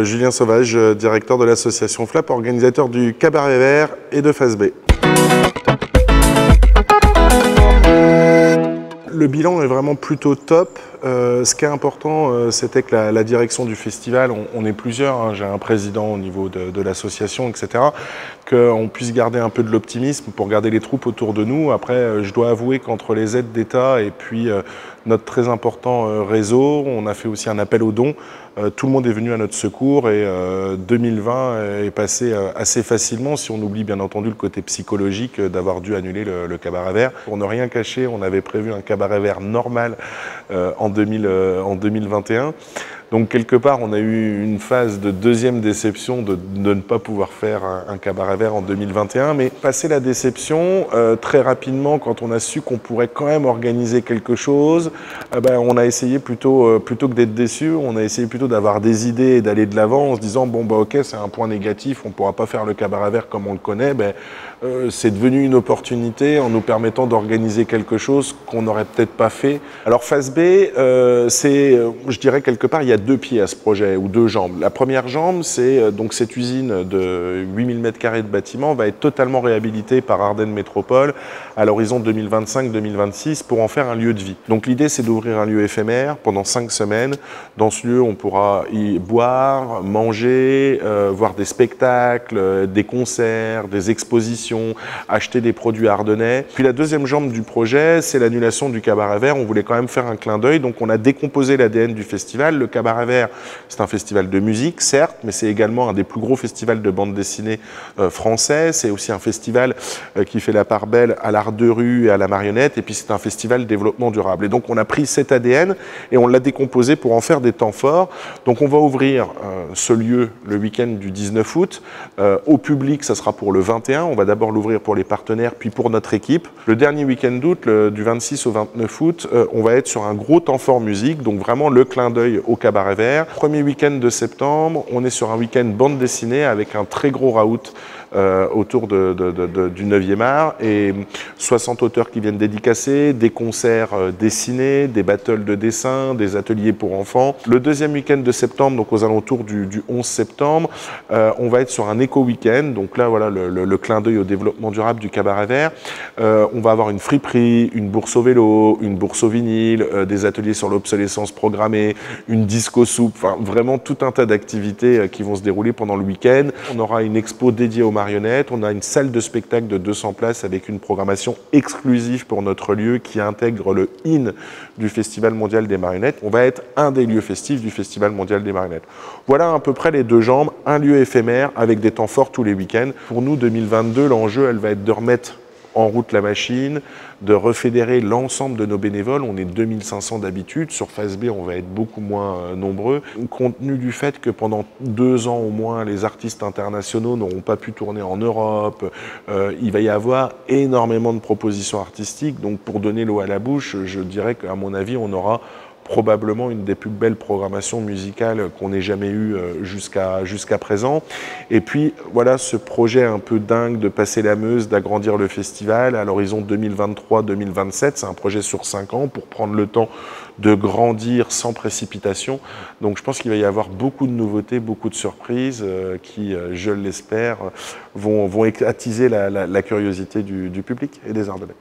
Julien Sauvage, directeur de l'association FLAP, organisateur du Cabaret Vert et de Face B. Le bilan est vraiment plutôt top. Ce qui est important, c'était que la direction du festival, on est plusieurs, hein, j'ai un président au niveau de l'association, etc., qu'on puisse garder un peu de l'optimisme pour garder les troupes autour de nous. Après, je dois avouer qu'entre les aides d'État et puis notre très important réseau, on a fait aussi un appel aux dons. Tout le monde est venu à notre secours et 2020 est passé assez facilement, si on oublie bien entendu le côté psychologique d'avoir dû annuler le Cabaret Vert. Pour ne rien cacher, on avait prévu un Cabaret Vert normal en 2021. Donc quelque part, on a eu une phase de deuxième déception de ne pas pouvoir faire un Cabaret Vert en 2021. Mais passé la déception, très rapidement, quand on a su qu'on pourrait quand même organiser quelque chose, on a essayé plutôt que d'être déçu, on a essayé plutôt d'avoir des idées et d'aller de l'avant en se disant bon ok, c'est un point négatif, on ne pourra pas faire le Cabaret Vert comme on le connaît. C'est devenu une opportunité en nous permettant d'organiser quelque chose qu'on n'aurait peut-être pas fait. Alors Face B, je dirais quelque part, il y a deux pieds à ce projet, ou deux jambes. La première jambe, c'est donc cette usine de 8000 m² de bâtiment va être totalement réhabilitée par Ardennes Métropole à l'horizon 2025-2026 pour en faire un lieu de vie. Donc l'idée, c'est d'ouvrir un lieu éphémère pendant 5 semaines. Dans ce lieu, on pourra y boire, manger, voir des spectacles, des concerts, des expositions, acheter des produits ardennais. Puis la deuxième jambe du projet, c'est l'annulation du Cabaret Vert. On voulait quand même faire un clin d'œil, donc on a décomposé l'ADN du festival. Le Cabaret Vert, c'est un festival de musique, certes, mais c'est également un des plus gros festivals de bande dessinée français. C'est aussi un festival qui fait la part belle à l'art de rue et à la marionnette, et puis c'est un festival développement durable. Et donc on a pris cet ADN et on l'a décomposé pour en faire des temps forts. Donc on va ouvrir ce lieu le week-end du 19 août. Au public, ça sera pour le 21. On va d'abord l'ouvrir pour les partenaires, puis pour notre équipe. Le dernier week-end d'août, du 26 au 29 août, on va être sur un gros temps fort musique, donc vraiment le clin d'œil au Cabaret Vert. Premier week-end de septembre, on est sur un week-end bande dessinée avec un très gros raout autour du 9e art et 60 auteurs qui viennent dédicacer, des concerts dessinés, des battles de dessin, des ateliers pour enfants. Le deuxième week-end de septembre, donc aux alentours du 11 septembre, on va être sur un éco-week-end, donc là voilà le clin d'œil au développement durable du Cabaret Vert. On va avoir une friperie, une bourse au vélo, une bourse au vinyle, des ateliers sur l'obsolescence programmée, une disco soupe, enfin vraiment tout un tas d'activités qui vont se dérouler pendant le week-end. On aura une expo dédiée aux marionnettes, on a une salle de spectacle de 200 places avec une programmation exclusive pour notre lieu qui intègre le IN du Festival mondial des marionnettes. On va être un des lieux festifs du Festival mondial des marionnettes. Voilà à peu près les deux jambes, un lieu éphémère avec des temps forts tous les week-ends. Pour nous, 2022, l'enjeu, elle va être de remettre en route la machine, de refédérer l'ensemble de nos bénévoles. On est 2500 d'habitude. Sur Face B, on va être beaucoup moins nombreux. Compte tenu du fait que pendant 2 ans au moins, les artistes internationaux n'auront pas pu tourner en Europe, il va y avoir énormément de propositions artistiques. Donc pour donner l'eau à la bouche, je dirais qu'à mon avis, on aura probablement une des plus belles programmations musicales qu'on ait jamais eues jusqu'à présent. Et puis voilà ce projet un peu dingue de passer la Meuse, d'agrandir le festival à l'horizon 2023-2027. C'est un projet sur 5 ans pour prendre le temps de grandir sans précipitation. Donc je pense qu'il va y avoir beaucoup de nouveautés, beaucoup de surprises qui, je l'espère, vont attiser la curiosité du public et des Ardennais.